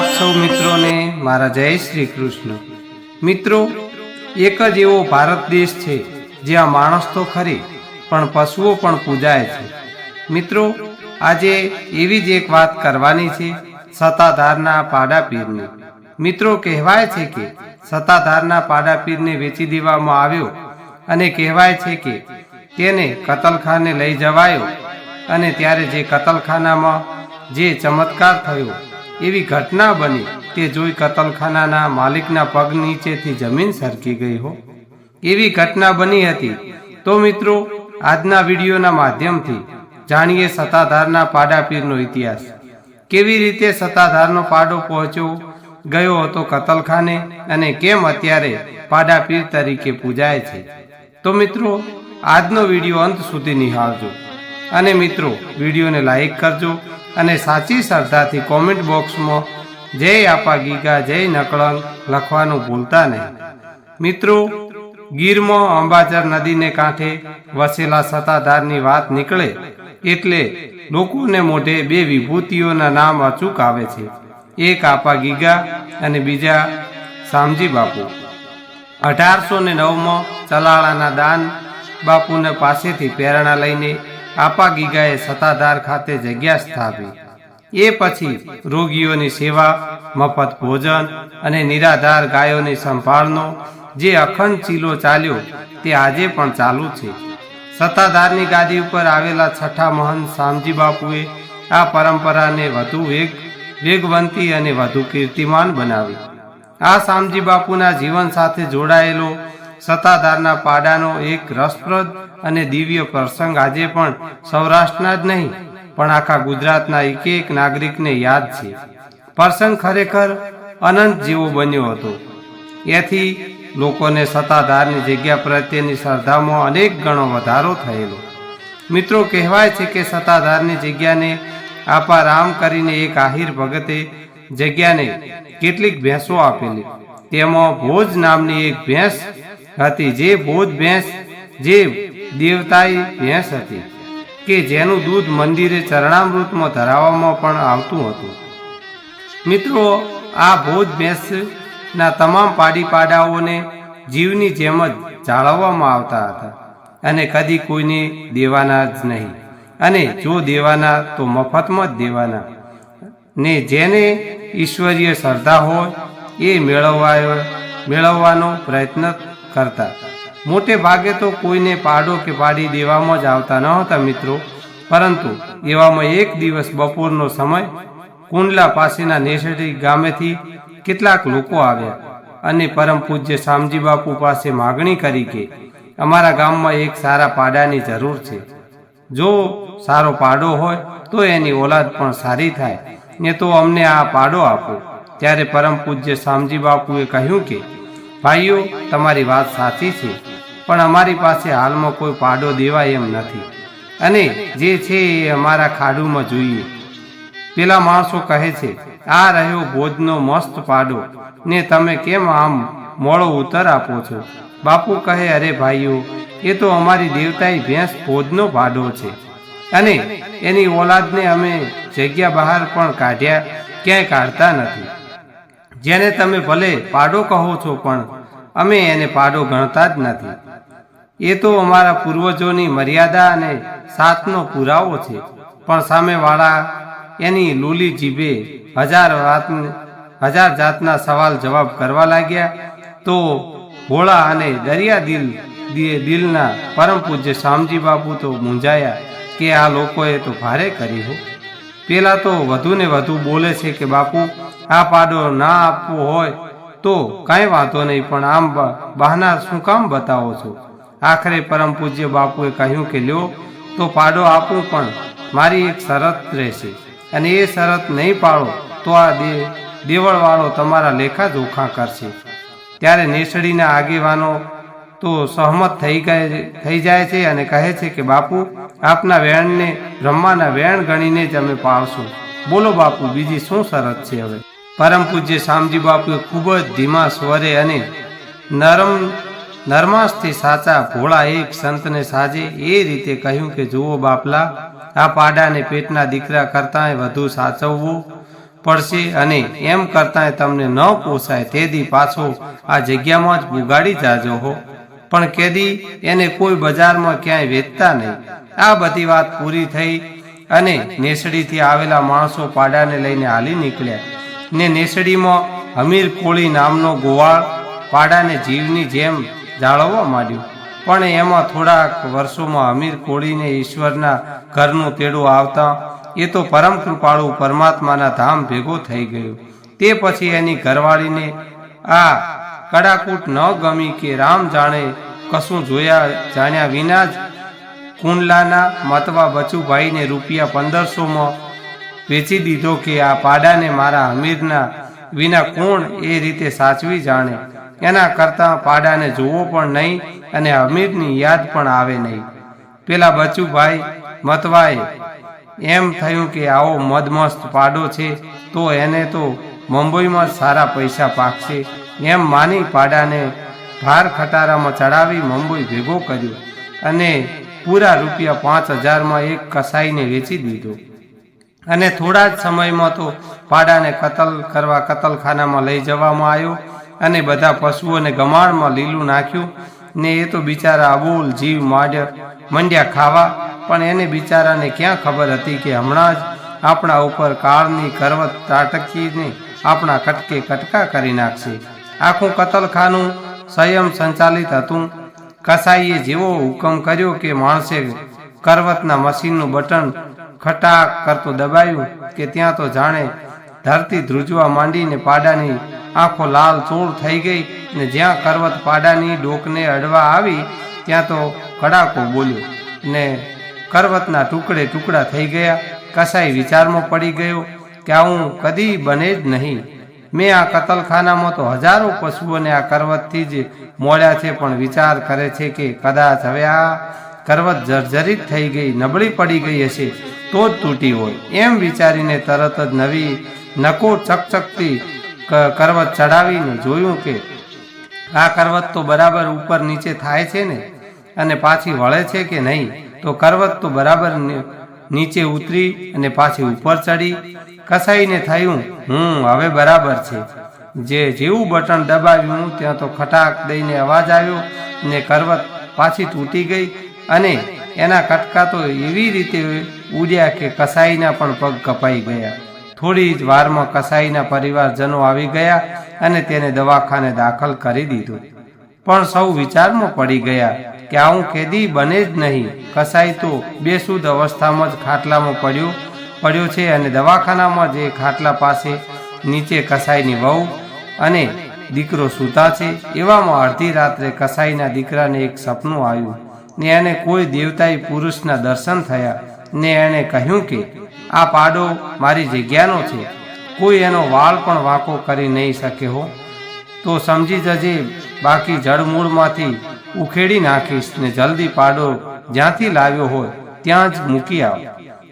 આપ સૌ મિત્રોને મારા જય શ્રી કૃષ્ણ। મિત્રો, એક જ એવો ભારત દેશ છે જ્યાં માણસ તો ખરી પણ પશુઓ પણ પૂજાય છે। મિત્રો, આજે એવી જ એક વાત કરવાની છે સત્તાધારના પાડા પીરની। મિત્રો, કહેવાય છે કે સત્તાધારના પાડા પીરને વેચી દેવામાં આવ્યો અને કહેવાય છે કે તેને કતલખાને લઈ જવાયો અને ત્યારે જે કતલખાનામાં જે ચમત્કાર થયો, એવી ઘટના બની તે જોઈ કતલખાનાના માલિકના પગ નીચેથી જમીન સરકી ગઈ હો, એવી ઘટના બની હતી। તો મિત્રો, આજના વિડીયોના માધ્યમથી જાણીએ સત્તાધારના પાડા પીરનો ઇતિહાસ। કેવી રીતે સત્તાધારનો પાડો પહોંચ્યો ગયો હતો કતલખાને અને કેમ અત્યારે પાડા પીર તરીકે પૂજાય છે। તો મિત્રો, આજનો વિડીયો અંત સુધી નિહાળજો અને મિત્રો વિડીયોને લાઈક કરજો અને સાચી શ્રદ્ધાથી કોમેન્ટ બોક્સમાં જય આપા ગીગા જય નકળંગ લખવાનું ભૂલતા નહીં। મિત્રો, ગીરમાં અંબાજર નદીને કાંઠે વસેલા સત્તાધારની વાત નીકળે એટલે લોકોને મોઢે બે વિભૂતિઓના નામ અચૂક આવે છે, એક આપા ગીગા અને બીજા શામજી બાપુ। 1809માં ચલાળાના દાન બાપુને પાસેથી પ્રેરણા લઈને આપા ગીગાએ સત્તાધાર ખાતે જગ્યા સ્થાપી। એ પછી રોગીઓની સેવા, મફત ભોજન અને નિરાધાર ગાયોની સંભાળનો જે અખંડ ચીલો ચાલ્યો તે આજે પણ ચાલુ છે। સત્તાધારની ગાદી ઉપર આવેલા છઠ્ઠા મહંત શામજી બાપુએ આ પરંપરાને વધુ વેગવંતી અને વધુ કીર્તિમાન બનાવી। આ શામજી બાપુના જીવન સાથે જોડાયેલો સત્તાધારના પાડાનો એક રસપ્રદ અને દિવ્ય પ્રસંગ આજે પણ સૌરાષ્ટ્રના જ નહીં પણ આખા ગુજરાતના એક નાગરિકને યાદ છે। પ્રસંગ ખરેખર અનંત જેવો બન્યો હતો। એથી લોકોને સત્તાધારની જગ્યા પ્રત્યેની શ્રદ્ધામાં અનેક ગણો વધારો થયેલો। મિત્રો, કહેવાય છે કે સત્તાધારની જગ્યાને આપા રામ કરીને એક આહિર ભગતે જગ્યાને કેટલીક ભેંસો આપેલી। તેમાં ભોજ નામની એક ભેંસ હતી, જે ભોજ ભેંસ જે દેવતાઈ ભેંસ હતી કે જેનું દૂધ મંદિરે ચરણામૃતમાં ધરાવવામાં પણ આવતું હતું। મિત્રો, આ ભોજ ભેંસના તમામ પાડાઓને જીવની જેમ જ જાળવવામાં આવતા હતા અને કદી કોઈને દેવાના જ નહીં, અને જો દેવાના તો મફતમાં જ દેવાના ને જેને ઈશ્વરીય શ્રદ્ધા હોય એ મેળવવાનો પ્રયત્ન કરતા। મોટે ભાગે તો કોઈને પાડો કે પાડી દેવામાં જ આવતા ન હતા મિત્રો, પરંતુ એવામાં એક દિવસ બપોરનો સમય કુંડલા પાસેના નેસડી ગામેથી કેટલાક લોકો આવ્યા અને પરમ પૂજ્ય શામજી બાપુ પાસે માગણી કરી કે અમારા ગામમાં એક સારા પાડાની જરૂર છે। જો સારો પાડો હોય તો એની ઓલાદ પણ સારી થાય ને તો અમને આ પાડો આપો। ત્યારે પરમ પૂજ્ય શામજી બાપુએ કહ્યું કે ભાઈઓ, તમારી વાત સાચી છે, પણ અમારી પાસે હાલમાં કોઈ પાડો દેવાય એમ નથી અને જે છે એ અમારા ખાડુમાં જોઈએ। પેલા માણસો કહે છે, આ રહ્યો ભોજનો મસ્ત પાડો ને તમે કેમ આમ મોડો ઉત્તર આપો છો? બાપુ કહે, અરે ભાઈઓ, એ તો અમારી દેવતાઈ ભેંસ ભોજનો પાડો છે અને એની ઓલાદને અમે જગ્યા બહાર પણ ક્યાંય કાઢતા નથી। જેને તમે ભલે પાડો કહો છો પણ અમે એને પાડો ગણતા જ નથી। એ તો અમારા પૂર્વજોની મર્યાદા અને સાથનો પુરાવો છે। પણ સામેવાળા એની લૂલી જીભે હજાર જાતના સવાલ જવાબ કરવા લાગ્યા તો ભોળા અને દરિયા દિલના પરમ પૂજ્ય શામજી બાપુ તો મૂંઝાયા કે આ લોકોએ તો ભારે કરી હો। પેલા તો વધુ ને વધુ બોલે છે કે બાપુ, આ પાડો ના આપવો હોય તો કાંઈ વાંધો નહીં, પણ આમ બહાના શું કામ બતાવો છો? આખરે પરમ પૂજ્ય બાપુએ કહ્યું કે લ્યો તો પાડો આપું, પણ મારી એક શરત રહેશે અને એ શરત નહીં પાળો તો આ દેવળવાળો તમારા લેખા જોખા કરશે। ત્યારે નેસડીના આગેવાનો તો સહમત થઈ જાય છે અને કહે છે કે બાપુ, આપના વેણને બ્રહ્માના વેણ ગણીને જ અમે પાળશું। બોલો બાપુ, બીજી શું શરત છે હવે? પરમ પૂજ્ય શામજી બાપુએ ખૂબ જ ધીમા સ્વરે અને નરમાશથી સાચા ભોળા એક સંતને સાજે એ રીતે કહ્યું કે જુઓ બાપલા, આ પાડાને પેટના દીકરા કરતાંય વધુ સાચવવો પડશે અને એમ કરતાં તમને ન પોસાય તેદી પાછો આ જગ્યામાં જ પુગાડી જાજો હો, પણ કેદી એને કોઈ બજારમાં ક્યાંય વેચતા નહીં. આ બધી વાત પૂરી થઈ અને નેસડીથી આવેલા માણસો પાડાને લઈને હાલી નીકળ્યા ને નેસડીમાં હમીર કોળી નામનો ગોવાળ પાડાને જીવની જેમ જાળવવા માંડ્યો. પણ એમાં થોડાક વર્ષોમાં હમીર કોળીને ઈશ્વરના ઘરનું તેડું આવતા એ તો પરમ કૃપાળુ પરમાત્માના ધામ ભેગો થઈ ગયો. તે પછી એની ઘરવાળીને આ કડાકૂટ ન ગમી કે રામ જાણે કશું જોયા જાણ્યા વિના જ કુંડલાના મતવા બચુભાઈને રૂપિયા 1500માં વેચી દીધો કે આ પાડાને મારા હમીરના વિના કોણ એ રીતે સાચવી જાણે. એના કરતાં પાડાને જોવો પણ નહીં અને હમીરની યાદ પણ આવે નહીં. પેલા બચુભાઈ મતવાએ એમ થયું કે આવો મદમસ્ત પાડો છે તો એને તો મુંબઈમાં જ સારા પૈસા પાકશે એમ માની પાડાને ભાર ખટારામાં ચડાવી મુંબઈ ભેગો કર્યો અને પૂરા રૂપિયા 5000માં એક કસાઈને વેચી દીધો. અને થોડા જ સમયમાં તો પાડાને કતલ કરવા કતલખાનામાં લઈ જવામાં આવ્યો અને બધા પશુઓને ગમાણમાં લીલું નાખ્યું ને એ તો બિચારા અબોલ જીવ મંડ્યા ખાવા. પણ એને બિચારાને ક્યાં ખબર હતી કે હમણાં જ આપણા ઉપર કાળની કરવત ત્રાટકીને આપણા કટકે કટકા કરી નાખશે. આખું કતલખાનું સંયમ સંચાલિત હતું. કસાઈએ જેવો હુકમ કર્યો કે માણસે કરવતના મશીનનું બટન ખટાક કરતો દબાયું કે ત્યાં તો જાણે ધરતી ધ્રુજવા માંડીને પાડાની આંખો લાલ ચોળ થઈ ગઈ ને જ્યાં કરવત પાડાની ડોકને અડવા આવી ત્યાં તો કડાકો બોલ્યો ને કરવતના ટુકડે ટુકડા થઈ ગયા. કસાઈ વિચારમાં પડી ગયો કે આવું કદી બને જ નહીં. મેં આ કતલખાનામાં તો હજારો પશુઓને આ કરવતથી જ મોડ્યા છે, પણ વિચાર કરે છે કે કદાચ હવે આ કરવત જર્જરિત થઈ ગઈ નબળી પડી ગઈ હશે તો જ તૂટી હોય. એમ વિચારીને તરત જ નવી નકો ચકચકતી કરવત ચડાવીને જોયું કે આ કરવત તો બરાબર ઉપર નીચે થાય છે ને અને પાછી વળે છે કે નહીં. તો કરવત તો બરાબર નીચે ઉતરી અને પાછી ઉપર ચડી. કસાઈને થયું હવે બરાબર છે. જેવું બટન દબાવ્યું ત્યાં તો ખટાક દઈને અવાજ આવ્યો ને કરવત પાછી તૂટી ગઈ અને એના કટકા તો એવી રીતે ઉડ્યા કે કસાઈના પણ પગ કપાઈ ગયા. થોડી જ વારમાં કસાઈના પરિવારજનો આવી ગયા અને તેને દવાખાને દાખલ કરી દીધો. પણ સૌ વિચારમાં પડી ગયા કે આવું કેદી બને જ નહીં. કસાઈ તો બેસુદ અવસ્થામાં જ ખાટલામાં પડ્યો છે અને દવાખાનામાં જે ખાટલા પાસે નીચે કસાઈની વહુ અને દીકરો સૂતા છે. એવામાં અડધી રાત્રે કસાઈના દીકરાને એક સપનું આવ્યું ને એને કોઈ દેવતાઈ પુરુષના દર્શન થયા ને એણે કહ્યું કે આ પાડો મારી જગ્યાનો છે, કોઈ એનો વાળ પણ વાંકો કરી નહીં શકે હો, તો સમજી જજે, બાકી જળમૂળમાંથી ઉખેડી નાખીશ ને જલ્દી પાડો જ્યાંથી લાવ્યો હોય ત્યાં જ મૂકી આવ.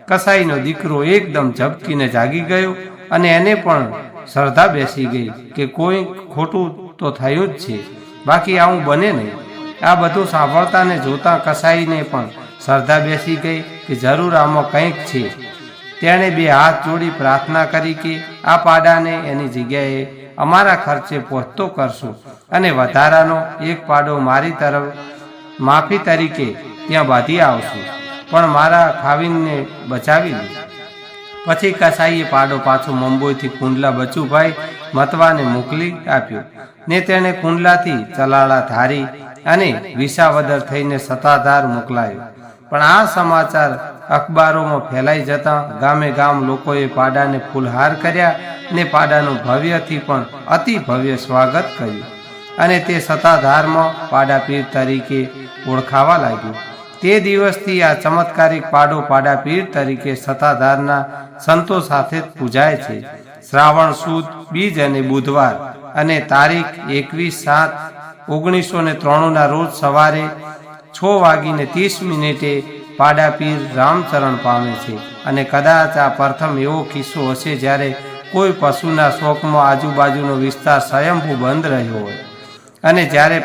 કસાઈનો દીકરો એકદમ ઝબકીને જાગી ગયો અને એને પણ શ્રદ્ધા બેસી ગઈ કે કોઈ ખોટું તો થયું જ છે, બાકી આવું બને નહીં. આ બધું સાંભળતા ને જોતા કસાઈને પણ શ્રદ્ધા બેસી ગઈ કે જરૂર આમાં કંઈક છે. તેણે બે હાથ જોડી પ્રાર્થના કરી કે આ પાડાને એની જગ્યાએ અમારા ખર્ચે પહોંચતો કરશું અને વધારાનો એક પાડો મારી તરફ માફી તરીકે ત્યાં બાંધી આવશું, પણ મારા ખાવીને બચાવી લે. પછી કસાઈએ પાડો પાછો મુંબઈથી કુંડલા બચુભાઈ મતવાને મોકલી આપ્યો ને તેણે કુંડલાથી ચલાળા ધારી અને વિસાવદર થઈને સત્તાધાર મોકલાયો. પણ આ સમાચાર અખબારોમાં ફેલાઈ જતા ગામે ગામ લોકોએ પાડાને ફૂલહાર કર્યા ને પાડાનું ભવ્યથી પણ અતિ ભવ્ય સ્વાગત કર્યું અને તે સત્તાધારમાં પાડા પીર તરીકે ઓળખાવા લાગ્યું. તે દિવસથી આ ચમત્કારિક પાડો પાડા પીર તરીકે સત્તાધારના સંતો સાથે પૂજાય છે. શ્રાવણ સુદ બીજ અને બુધવાર અને તારીખ 21/7/1993 રોજ સવારે 6:30 પાડા પીર રામચરણ પામે છે. અને કદાચ આ પ્રથમ એવો કિસ્સો હશે જ્યારે કોઈ પશુના શોકમાં આજુબાજુનો વિસ્તાર સ્વયંભૂ બંધ રહ્યો હોય અને જ્યારે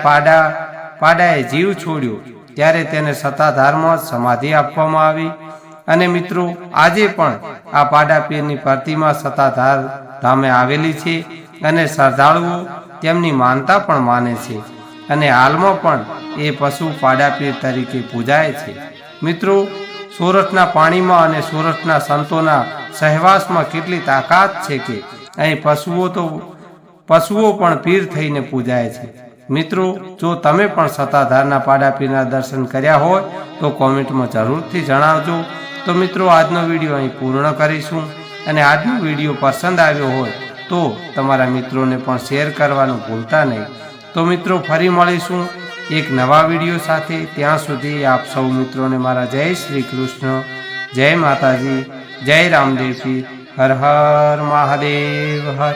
પાડાએ જીવ છોડ્યો ત્યારે તેને સત્તાધારમાં સમાધિ આપવામાં આવી અને મિત્રો આજે પણ આ પાડાપીરની પ્રતિમા સતાધાર ધામે આવેલી છે અને શ્રદ્ધાળુઓ તેમની માનતા પણ માને છે અને હાલમાં પણ એ પશુ પાડાપીર તરીકે પૂજાય છે। મિત્રો સોરઠના પાણીમાં અને સોરઠના સંતોના સહવાસમાં કેટલી તાકાત છે કે અહીં પશુઓ પણ પીર થઈને પૂજાય છે। મિત્રો જો તમે પણ સતાધારના પાડાપીરના દર્શન કર્યા હોય તો કોમેન્ટમાં જરૂરથી જણાવજો। તો મિત્રો આજનો વિડીયો અહીં પૂર્ણ કરીશું અને આજનો વિડીયો પસંદ આવ્યો હોય તો તમારા મિત્રોને પણ શેર કરવાનું ભૂલતા નહીં। તો મિત્રો ફરી મળીશું એક નવા વિડીયો સાથે। ત્યાં સુધી આપ સૌ મિત્રોને મારા જય શ્રી કૃષ્ણ, જય માતાજી, જય રામદેવજી, હર હર મહાદેવ હર।